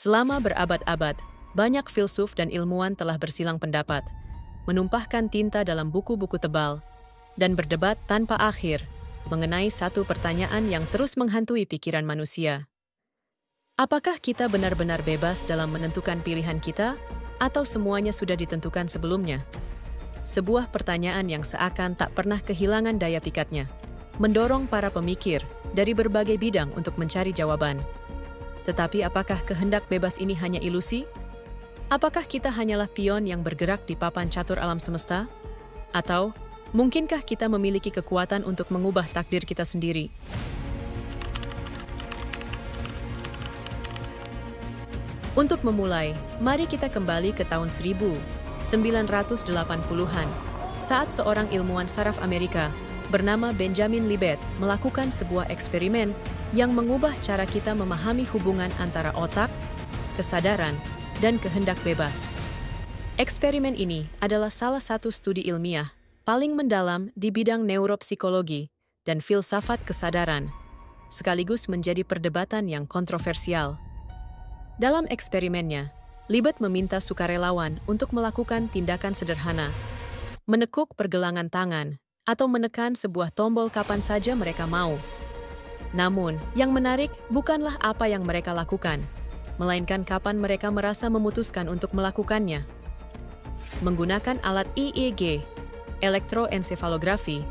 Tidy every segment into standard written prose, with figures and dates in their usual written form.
Selama berabad-abad, banyak filsuf dan ilmuwan telah bersilang pendapat, menumpahkan tinta dalam buku-buku tebal, dan berdebat tanpa akhir mengenai satu pertanyaan yang terus menghantui pikiran manusia. Apakah kita benar-benar bebas dalam menentukan pilihan kita, atau semuanya sudah ditentukan sebelumnya? Sebuah pertanyaan yang seakan tak pernah kehilangan daya pikatnya, mendorong para pemikir dari berbagai bidang untuk mencari jawaban. Tetapi apakah kehendak bebas ini hanya ilusi? Apakah kita hanyalah pion yang bergerak di papan catur alam semesta? Atau mungkinkah kita memiliki kekuatan untuk mengubah takdir kita sendiri? Untuk memulai, mari kita kembali ke tahun 1980-an, saat seorang ilmuwan saraf Amerika bernama Benjamin Libet melakukan sebuah eksperimen yang mengubah cara kita memahami hubungan antara otak, kesadaran, dan kehendak bebas. Eksperimen ini adalah salah satu studi ilmiah paling mendalam di bidang neuropsikologi dan filsafat kesadaran, sekaligus menjadi perdebatan yang kontroversial. Dalam eksperimennya, Libet meminta sukarelawan untuk melakukan tindakan sederhana, menekuk pergelangan tangan, atau menekan sebuah tombol kapan saja mereka mau. Namun, yang menarik bukanlah apa yang mereka lakukan, melainkan kapan mereka merasa memutuskan untuk melakukannya. Menggunakan alat EEG, elektroensefalografi,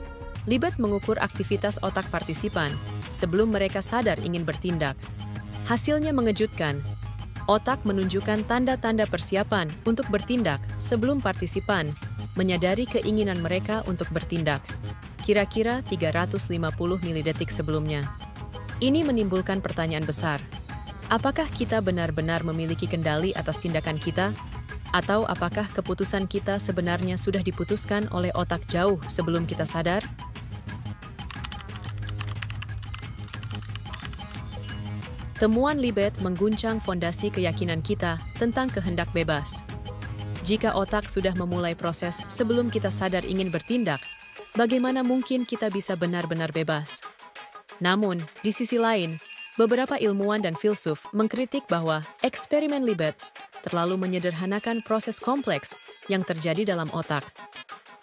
Libet mengukur aktivitas otak partisipan sebelum mereka sadar ingin bertindak. Hasilnya mengejutkan. Otak menunjukkan tanda-tanda persiapan untuk bertindak sebelum partisipan menyadari keinginan mereka untuk bertindak, kira-kira 350 milidetik sebelumnya. Ini menimbulkan pertanyaan besar. Apakah kita benar-benar memiliki kendali atas tindakan kita? Atau apakah keputusan kita sebenarnya sudah diputuskan oleh otak jauh sebelum kita sadar? Temuan Libet mengguncang fondasi keyakinan kita tentang kehendak bebas. Jika otak sudah memulai proses sebelum kita sadar ingin bertindak, bagaimana mungkin kita bisa benar-benar bebas? Namun, di sisi lain, beberapa ilmuwan dan filsuf mengkritik bahwa eksperimen Libet terlalu menyederhanakan proses kompleks yang terjadi dalam otak.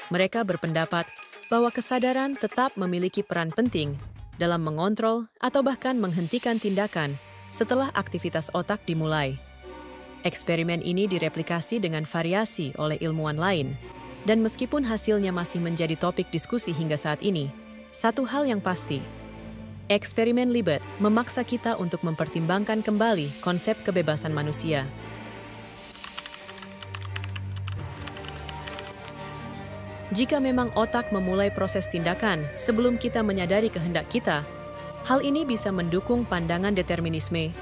Mereka berpendapat bahwa kesadaran tetap memiliki peran penting dalam mengontrol atau bahkan menghentikan tindakan setelah aktivitas otak dimulai. Eksperimen ini direplikasi dengan variasi oleh ilmuwan lain, dan meskipun hasilnya masih menjadi topik diskusi hingga saat ini, satu hal yang pasti, eksperimen Libet memaksa kita untuk mempertimbangkan kembali konsep kebebasan manusia. Jika memang otak memulai proses tindakan sebelum kita menyadari kehendak kita, hal ini bisa mendukung pandangan determinisme,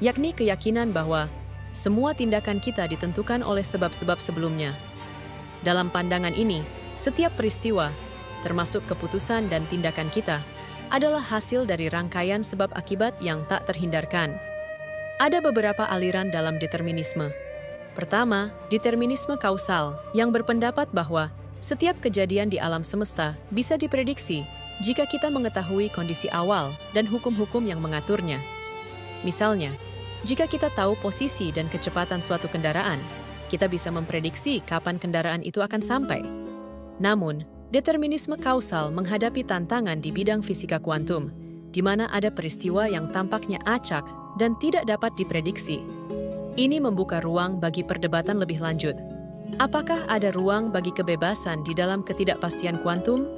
yakni keyakinan bahwa semua tindakan kita ditentukan oleh sebab-sebab sebelumnya. Dalam pandangan ini, setiap peristiwa, termasuk keputusan dan tindakan kita, adalah hasil dari rangkaian sebab akibat yang tak terhindarkan. Ada beberapa aliran dalam determinisme. Pertama, determinisme kausal, yang berpendapat bahwa setiap kejadian di alam semesta bisa diprediksi jika kita mengetahui kondisi awal dan hukum-hukum yang mengaturnya. Misalnya, jika kita tahu posisi dan kecepatan suatu kendaraan, kita bisa memprediksi kapan kendaraan itu akan sampai. Namun, determinisme kausal menghadapi tantangan di bidang fisika kuantum, di mana ada peristiwa yang tampaknya acak dan tidak dapat diprediksi. Ini membuka ruang bagi perdebatan lebih lanjut. Apakah ada ruang bagi kebebasan di dalam ketidakpastian kuantum?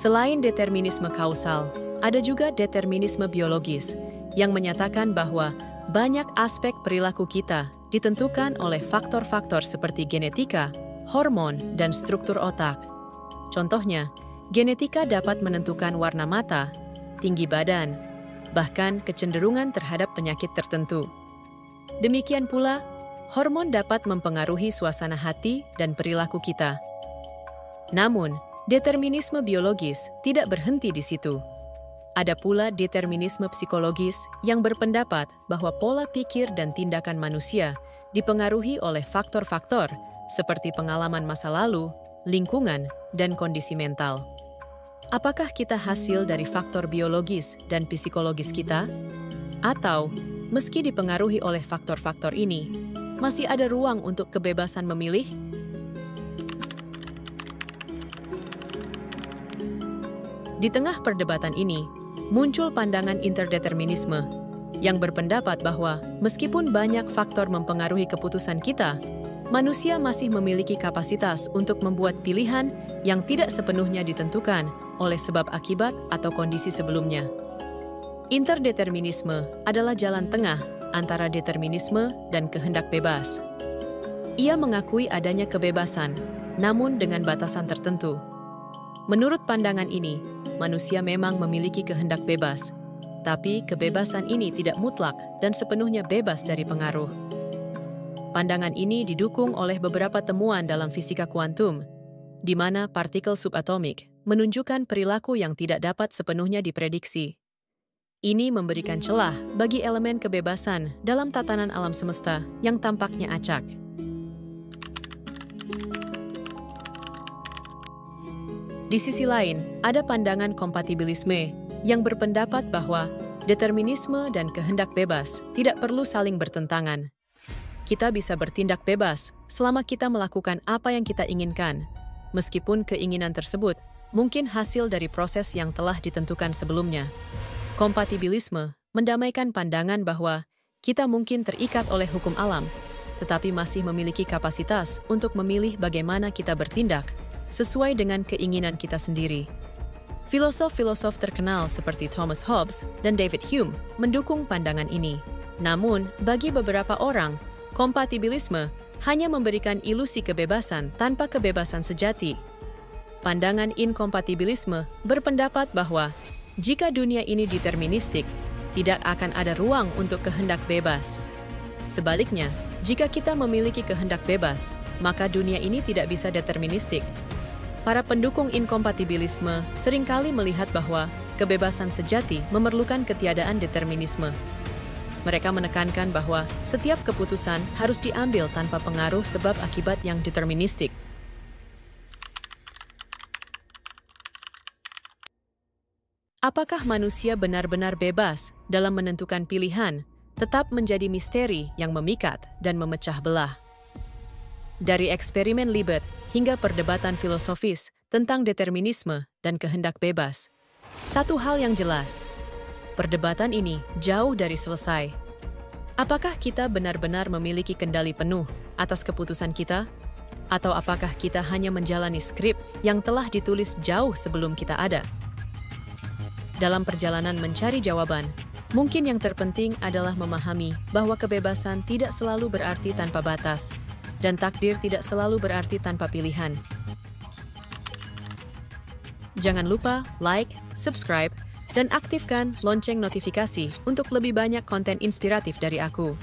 Selain determinisme kausal, ada juga determinisme biologis yang menyatakan bahwa banyak aspek perilaku kita ditentukan oleh faktor-faktor seperti genetika, hormon, dan struktur otak. Contohnya, genetika dapat menentukan warna mata, tinggi badan, bahkan kecenderungan terhadap penyakit tertentu. Demikian pula, hormon dapat mempengaruhi suasana hati dan perilaku kita. Namun, determinisme biologis tidak berhenti di situ. Ada pula determinisme psikologis yang berpendapat bahwa pola pikir dan tindakan manusia dipengaruhi oleh faktor-faktor seperti pengalaman masa lalu, lingkungan, dan kondisi mental. Apakah kita hasil dari faktor biologis dan psikologis kita? Atau, meski dipengaruhi oleh faktor-faktor ini, masih ada ruang untuk kebebasan memilih? Di tengah perdebatan ini, muncul pandangan interdeterminisme yang berpendapat bahwa meskipun banyak faktor mempengaruhi keputusan kita, manusia masih memiliki kapasitas untuk membuat pilihan yang tidak sepenuhnya ditentukan oleh sebab akibat atau kondisi sebelumnya. Interdeterminisme adalah jalan tengah antara determinisme dan kehendak bebas. Ia mengakui adanya kebebasan, namun dengan batasan tertentu. Menurut pandangan ini, manusia memang memiliki kehendak bebas, tapi kebebasan ini tidak mutlak dan sepenuhnya bebas dari pengaruh. Pandangan ini didukung oleh beberapa temuan dalam fisika kuantum, di mana partikel subatomik menunjukkan perilaku yang tidak dapat sepenuhnya diprediksi. Ini memberikan celah bagi elemen kebebasan dalam tatanan alam semesta yang tampaknya acak. Di sisi lain, ada pandangan kompatibilisme yang berpendapat bahwa determinisme dan kehendak bebas tidak perlu saling bertentangan. Kita bisa bertindak bebas selama kita melakukan apa yang kita inginkan, meskipun keinginan tersebut mungkin hasil dari proses yang telah ditentukan sebelumnya. Kompatibilisme mendamaikan pandangan bahwa kita mungkin terikat oleh hukum alam, tetapi masih memiliki kapasitas untuk memilih bagaimana kita bertindak sesuai dengan keinginan kita sendiri. Filosof-filosof terkenal seperti Thomas Hobbes dan David Hume mendukung pandangan ini. Namun, bagi beberapa orang, kompatibilisme hanya memberikan ilusi kebebasan tanpa kebebasan sejati. Pandangan inkompatibilisme berpendapat bahwa jika dunia ini deterministik, tidak akan ada ruang untuk kehendak bebas. Sebaliknya, jika kita memiliki kehendak bebas, maka dunia ini tidak bisa deterministik. Para pendukung inkompatibilisme seringkali melihat bahwa kebebasan sejati memerlukan ketiadaan determinisme. Mereka menekankan bahwa setiap keputusan harus diambil tanpa pengaruh sebab akibat yang deterministik. Apakah manusia benar-benar bebas dalam menentukan pilihan, tetap menjadi misteri yang memikat dan memecah belah. Dari eksperimen Libet hingga perdebatan filosofis tentang determinisme dan kehendak bebas, satu hal yang jelas, perdebatan ini jauh dari selesai. Apakah kita benar-benar memiliki kendali penuh atas keputusan kita? Atau apakah kita hanya menjalani skrip yang telah ditulis jauh sebelum kita ada? Dalam perjalanan mencari jawaban, mungkin yang terpenting adalah memahami bahwa kebebasan tidak selalu berarti tanpa batas, dan takdir tidak selalu berarti tanpa pilihan. Jangan lupa like, subscribe, dan aktifkan lonceng notifikasi untuk lebih banyak konten inspiratif dari aku.